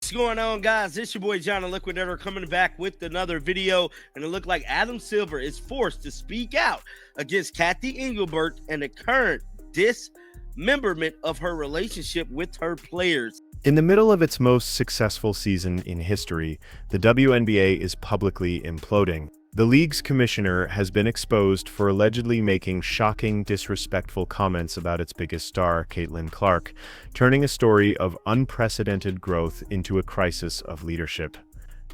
What's going on, guys? It's your boy John the Liquidator coming back with another video, and it looked like Adam Silver is forced to speak out against Cathy Engelbert and the current dismemberment of her relationship with her players. In the middle of its most successful season in history, the WNBA is publicly imploding. The league's commissioner has been exposed for allegedly making shocking, disrespectful comments about its biggest star, Caitlin Clark, turning a story of unprecedented growth into a crisis of leadership.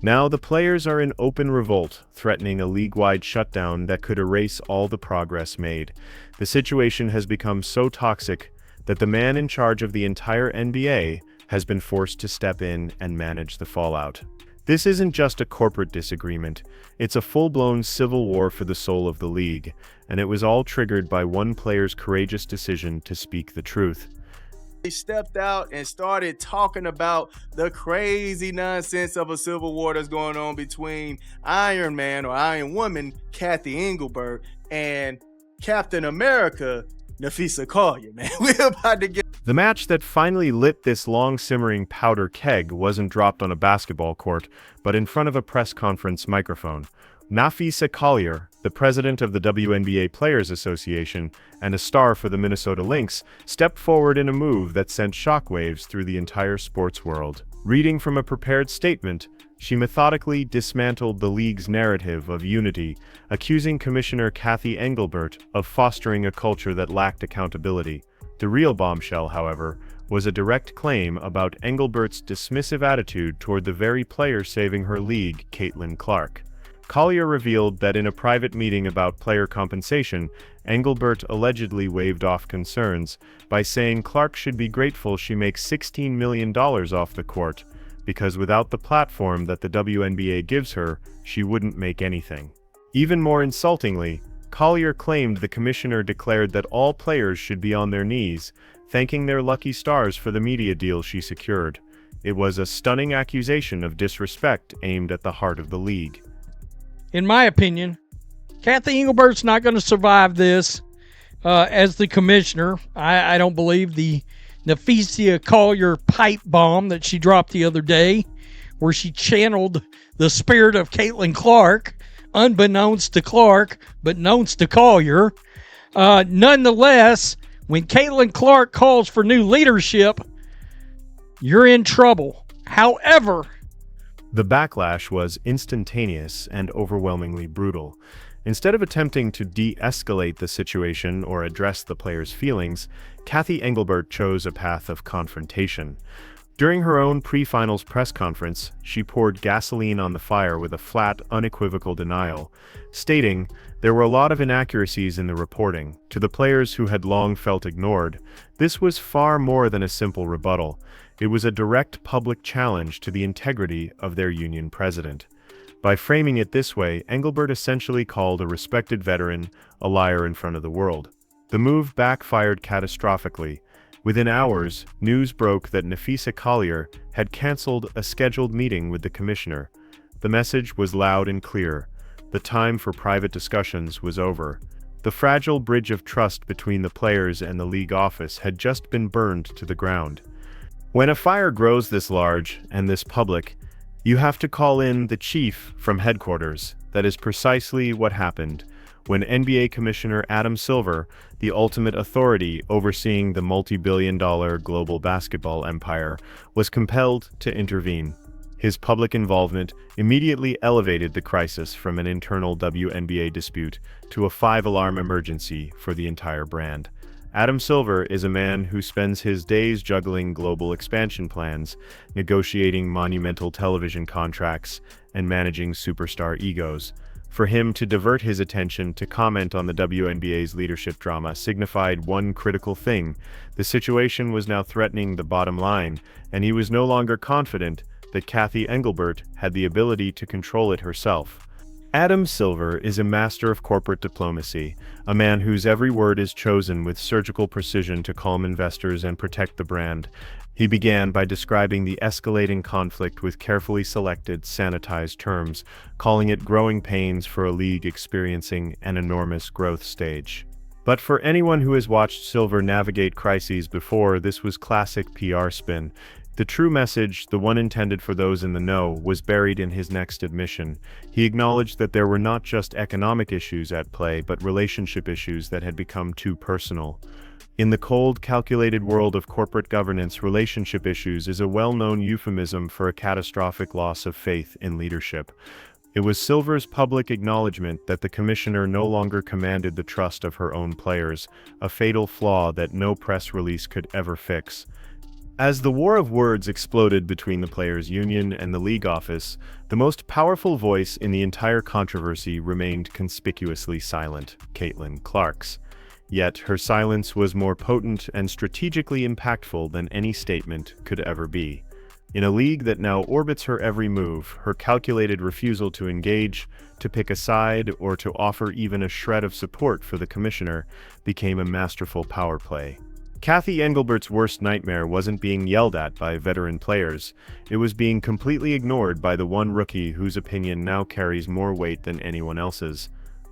Now the players are in open revolt, threatening a league-wide shutdown that could erase all the progress made. The situation has become so toxic that the man in charge of the entire NBA has been forced to step in and manage the fallout. This isn't just a corporate disagreement, it's a full-blown civil war for the soul of the league, and it was all triggered by one player's courageous decision to speak the truth. He stepped out and started talking about the crazy nonsense of a civil war that's going on between Iron Man or Iron Woman, Cathy Engelbert, and Captain America, Napheesa Collier, man. We're about to get... The match that finally lit this long-simmering powder keg wasn't dropped on a basketball court, but in front of a press conference microphone. Napheesa Collier, the president of the WNBA Players Association and a star for the Minnesota Lynx, stepped forward in a move that sent shockwaves through the entire sports world. Reading from a prepared statement, she methodically dismantled the league's narrative of unity, accusing Commissioner Cathy Engelbert of fostering a culture that lacked accountability. The real bombshell, however, was a direct claim about Engelbert's dismissive attitude toward the very player saving her league, Caitlin Clark. Collier revealed that in a private meeting about player compensation, Engelbert allegedly waved off concerns by saying Clark should be grateful she makes $16 million off the court, because without the platform that the WNBA gives her, she wouldn't make anything. Even more insultingly, Collier claimed the commissioner declared that all players should be on their knees, thanking their lucky stars for the media deal she secured. It was a stunning accusation of disrespect aimed at the heart of the league. In my opinion, Cathy Engelbert's not going to survive this as the commissioner. I don't believe the Napheesa Collier pipe bomb that she dropped the other day, where she channeled the spirit of Caitlin Clark, unbeknownst to Clark, but knowns to Collier. Nonetheless, when Caitlin Clark calls for new leadership, you're in trouble. However, the backlash was instantaneous and overwhelmingly brutal. Instead of attempting to de-escalate the situation or address the players' feelings, Cathy Engelbert chose a path of confrontation. During her own pre-finals press conference, she poured gasoline on the fire with a flat, unequivocal denial, stating, "There were a lot of inaccuracies in the reporting. To the players who had long felt ignored, this was far more than a simple rebuttal. It was a direct public challenge to the integrity of their union president." By framing it this way, Engelbert essentially called a respected veteran a liar in front of the world. The move backfired catastrophically. Within hours, news broke that Napheesa Collier had canceled a scheduled meeting with the commissioner. The message was loud and clear. The time for private discussions was over. The fragile bridge of trust between the players and the league office had just been burned to the ground. When a fire grows this large and this public, you have to call in the chief from headquarters. That is precisely what happened when NBA Commissioner Adam Silver, the ultimate authority overseeing the multi-billion-dollar global basketball empire, was compelled to intervene. His public involvement immediately elevated the crisis from an internal WNBA dispute to a five-alarm emergency for the entire brand. Adam Silver is a man who spends his days juggling global expansion plans, negotiating monumental television contracts, and managing superstar egos. For him to divert his attention to comment on the WNBA's leadership drama signified one critical thing: the situation was now threatening the bottom line, and he was no longer confident that Cathy Engelbert had the ability to control it herself. Adam Silver is a master of corporate diplomacy, a man whose every word is chosen with surgical precision to calm investors and protect the brand. He began by describing the escalating conflict with carefully selected, sanitized terms, calling it growing pains for a league experiencing an enormous growth stage. But for anyone who has watched Silver navigate crises before, this was classic PR spin. The true message, the one intended for those in the know, was buried in his next admission. He acknowledged that there were not just economic issues at play, but relationship issues that had become too personal. In the cold, calculated world of corporate governance, relationship issues is a well-known euphemism for a catastrophic loss of faith in leadership. It was Silver's public acknowledgement that the commissioner no longer commanded the trust of her own players, a fatal flaw that no press release could ever fix. As the war of words exploded between the players' union and the league office, the most powerful voice in the entire controversy remained conspicuously silent, Caitlin Clark's. Yet her silence was more potent and strategically impactful than any statement could ever be. In a league that now orbits her every move, her calculated refusal to engage, to pick a side, or to offer even a shred of support for the commissioner became a masterful power play. Cathy Engelbert's worst nightmare wasn't being yelled at by veteran players. It was being completely ignored by the one rookie whose opinion now carries more weight than anyone else's.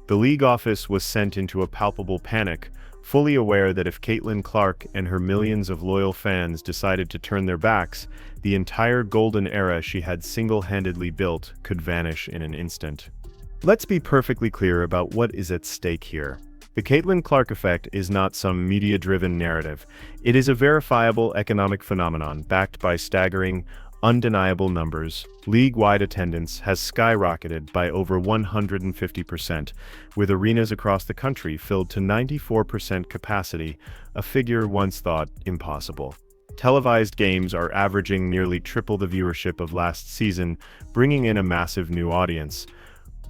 The league office was sent into a palpable panic, fully aware that if Caitlin Clark and her millions of loyal fans decided to turn their backs, the entire golden era she had single-handedly built could vanish in an instant. Let's be perfectly clear about what is at stake here. The Caitlin Clark effect is not some media-driven narrative. It is a verifiable economic phenomenon backed by staggering, undeniable numbers. League-wide attendance has skyrocketed by over 150%, with arenas across the country filled to 94% capacity, a figure once thought impossible. Televised games are averaging nearly triple the viewership of last season, bringing in a massive new audience.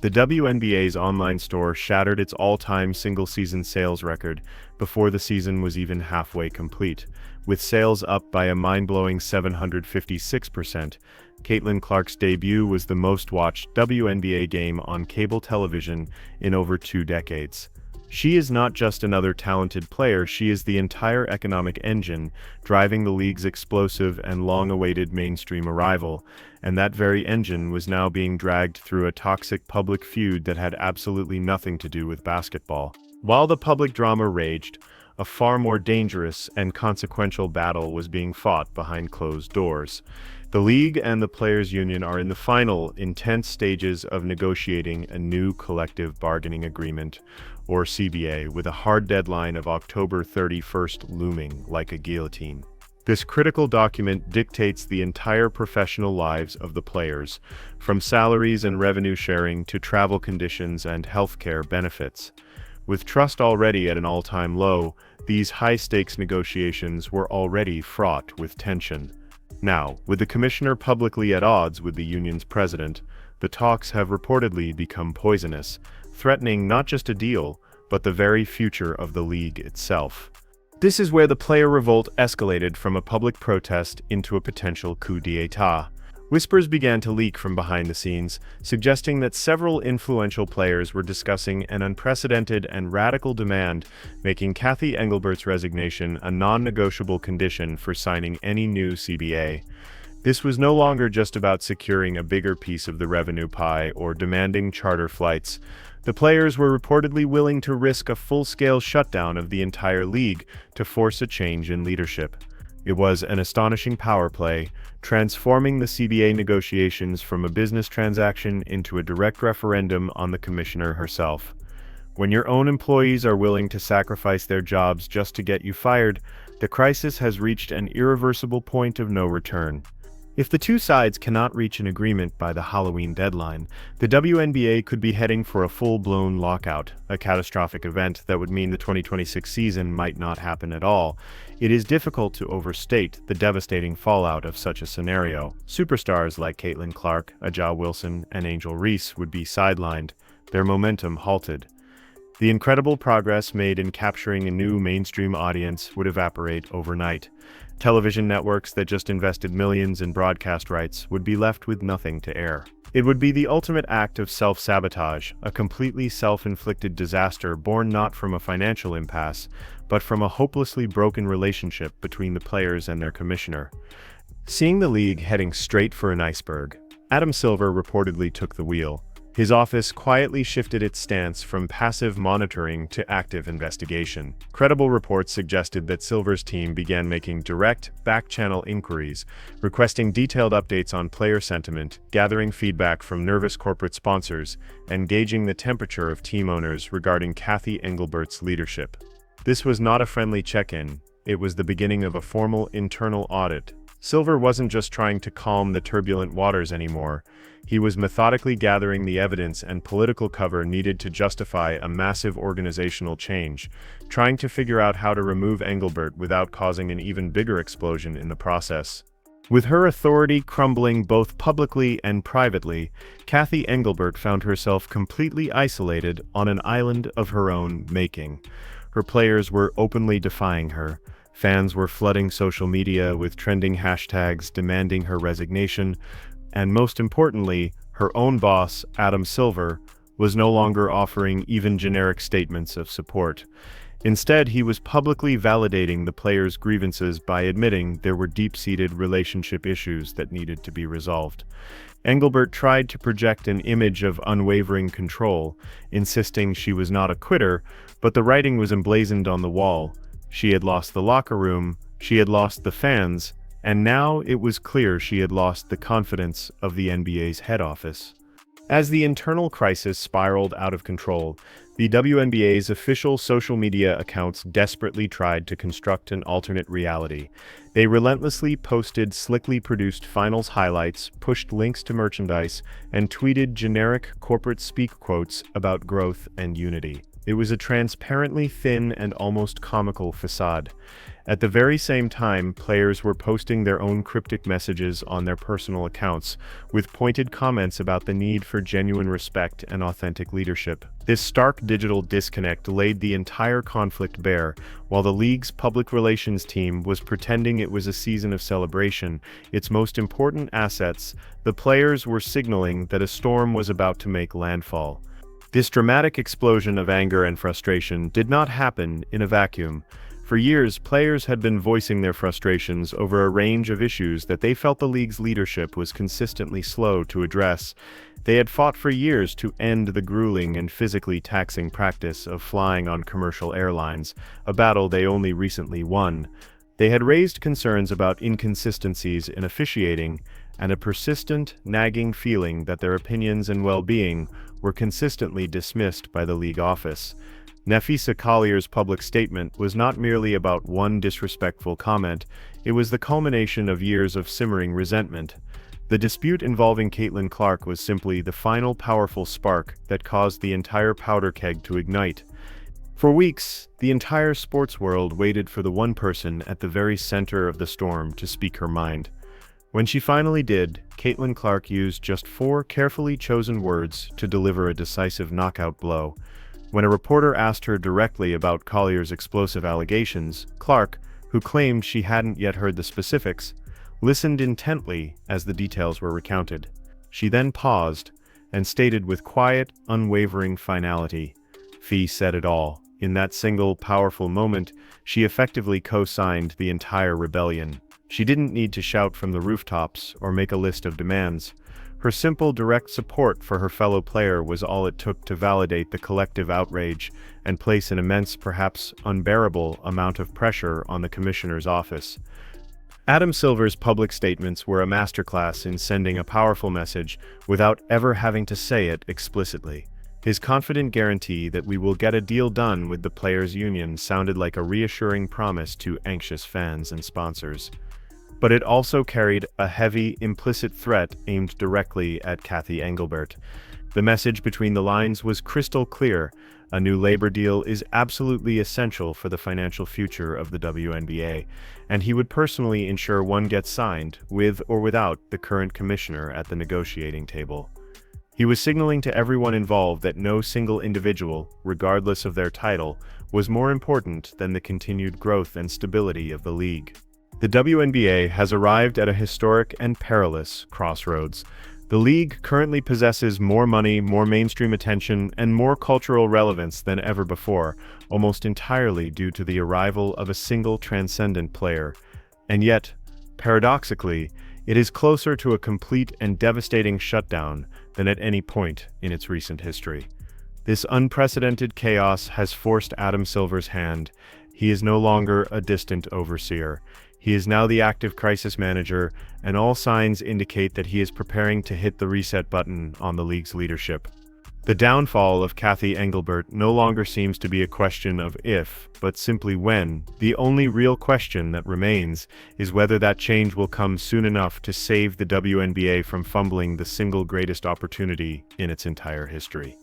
The WNBA's online store shattered its all-time single-season sales record before the season was even halfway complete. With sales up by a mind-blowing 756%, Caitlin Clark's debut was the most-watched WNBA game on cable television in over 2 decades. She is not just another talented player, she is the entire economic engine driving the league's explosive and long-awaited mainstream arrival, and that very engine was now being dragged through a toxic public feud that had absolutely nothing to do with basketball. While the public drama raged, a far more dangerous and consequential battle was being fought behind closed doors. The league and the players' union are in the final, intense stages of negotiating a new collective bargaining agreement, or CBA, with a hard deadline of October 31st looming like a guillotine. This critical document dictates the entire professional lives of the players, from salaries and revenue sharing to travel conditions and healthcare benefits. With trust already at an all-time low, these high-stakes negotiations were already fraught with tension. Now, with the commissioner publicly at odds with the union's president, the talks have reportedly become poisonous, threatening not just a deal, but the very future of the league itself. This is where the player revolt escalated from a public protest into a potential coup d'état. Whispers began to leak from behind the scenes, suggesting that several influential players were discussing an unprecedented and radical demand, making Cathy Engelbert's resignation a non-negotiable condition for signing any new CBA. This was no longer just about securing a bigger piece of the revenue pie or demanding charter flights. The players were reportedly willing to risk a full-scale shutdown of the entire league to force a change in leadership. It was an astonishing power play, transforming the CBA negotiations from a business transaction into a direct referendum on the commissioner herself. When your own employees are willing to sacrifice their jobs just to get you fired, the crisis has reached an irreversible point of no return. If the two sides cannot reach an agreement by the Halloween deadline, the WNBA could be heading for a full-blown lockout, a catastrophic event that would mean the 2026 season might not happen at all. It is difficult to overstate the devastating fallout of such a scenario. Superstars like Caitlin Clark, Aja Wilson, and Angel Reese would be sidelined, their momentum halted. The incredible progress made in capturing a new mainstream audience would evaporate overnight. Television networks that just invested millions in broadcast rights would be left with nothing to air. It would be the ultimate act of self-sabotage, a completely self-inflicted disaster born not from a financial impasse, but from a hopelessly broken relationship between the players and their commissioner. Seeing the league heading straight for an iceberg, Adam Silver reportedly took the wheel. His office quietly shifted its stance from passive monitoring to active investigation. Credible reports suggested that Silver's team began making direct, back-channel inquiries, requesting detailed updates on player sentiment, gathering feedback from nervous corporate sponsors, and gauging the temperature of team owners regarding Cathy Engelbert's leadership. This was not a friendly check-in, it was the beginning of a formal internal audit. Silver wasn't just trying to calm the turbulent waters anymore. He was methodically gathering the evidence and political cover needed to justify a massive organizational change, trying to figure out how to remove Engelbert without causing an even bigger explosion in the process. With her authority crumbling both publicly and privately, Cathy Engelbert found herself completely isolated on an island of her own making. Her players were openly defying her. Fans were flooding social media with trending hashtags demanding her resignation, and most importantly, her own boss, Adam Silver, was no longer offering even generic statements of support. Instead, he was publicly validating the players' grievances by admitting there were deep-seated relationship issues that needed to be resolved. Engelbert tried to project an image of unwavering control, insisting she was not a quitter, but the writing was emblazoned on the wall. She had lost the locker room, she had lost the fans, and now it was clear she had lost the confidence of the NBA's head office. As the internal crisis spiraled out of control, the WNBA's official social media accounts desperately tried to construct an alternate reality. They relentlessly posted slickly produced finals highlights, pushed links to merchandise, and tweeted generic corporate speak quotes about growth and unity. It was a transparently thin and almost comical facade. At the very same time, players were posting their own cryptic messages on their personal accounts, with pointed comments about the need for genuine respect and authentic leadership. This stark digital disconnect laid the entire conflict bare. While the league's public relations team was pretending it was a season of celebration, its most important assets, the players were signaling that a storm was about to make landfall. This dramatic explosion of anger and frustration did not happen in a vacuum. For years, players had been voicing their frustrations over a range of issues that they felt the league's leadership was consistently slow to address. They had fought for years to end the grueling and physically taxing practice of flying on commercial airlines, a battle they only recently won. They had raised concerns about inconsistencies in officiating and a persistent, nagging feeling that their opinions and well-being were consistently dismissed by the league office. Napheesa Collier's public statement was not merely about one disrespectful comment, it was the culmination of years of simmering resentment. The dispute involving Caitlin Clark was simply the final powerful spark that caused the entire powder keg to ignite. For weeks, the entire sports world waited for the one person at the very center of the storm to speak her mind. When she finally did, Caitlin Clark used just 4 carefully chosen words to deliver a decisive knockout blow. When a reporter asked her directly about Collier's explosive allegations, Clark, who claimed she hadn't yet heard the specifics, listened intently as the details were recounted. She then paused and stated with quiet, unwavering finality, "Fee said it all." In that single, powerful moment, she effectively co-signed the entire rebellion. She didn't need to shout from the rooftops or make a list of demands. Her simple, direct support for her fellow player was all it took to validate the collective outrage and place an immense, perhaps unbearable, amount of pressure on the commissioner's office. Adam Silver's public statements were a masterclass in sending a powerful message without ever having to say it explicitly. His confident guarantee that we will get a deal done with the players' union sounded like a reassuring promise to anxious fans and sponsors. But it also carried a heavy, implicit threat aimed directly at Cathy Engelbert. The message between the lines was crystal clear. A new labor deal is absolutely essential for the financial future of the WNBA, and he would personally ensure one gets signed, with or without the current commissioner at the negotiating table. He was signaling to everyone involved that no single individual, regardless of their title, was more important than the continued growth and stability of the league. The WNBA has arrived at a historic and perilous crossroads. The league currently possesses more money, more mainstream attention, and more cultural relevance than ever before, almost entirely due to the arrival of a single transcendent player. And yet, paradoxically, It is closer to a complete and devastating shutdown than at any point in its recent history. This unprecedented chaos has forced Adam Silver's hand. He is no longer a distant overseer. He is now the active crisis manager, and all signs indicate that he is preparing to hit the reset button on the league's leadership. The downfall of Cathy Engelbert no longer seems to be a question of if, but simply when. The only real question that remains is whether that change will come soon enough to save the WNBA from fumbling the single greatest opportunity in its entire history.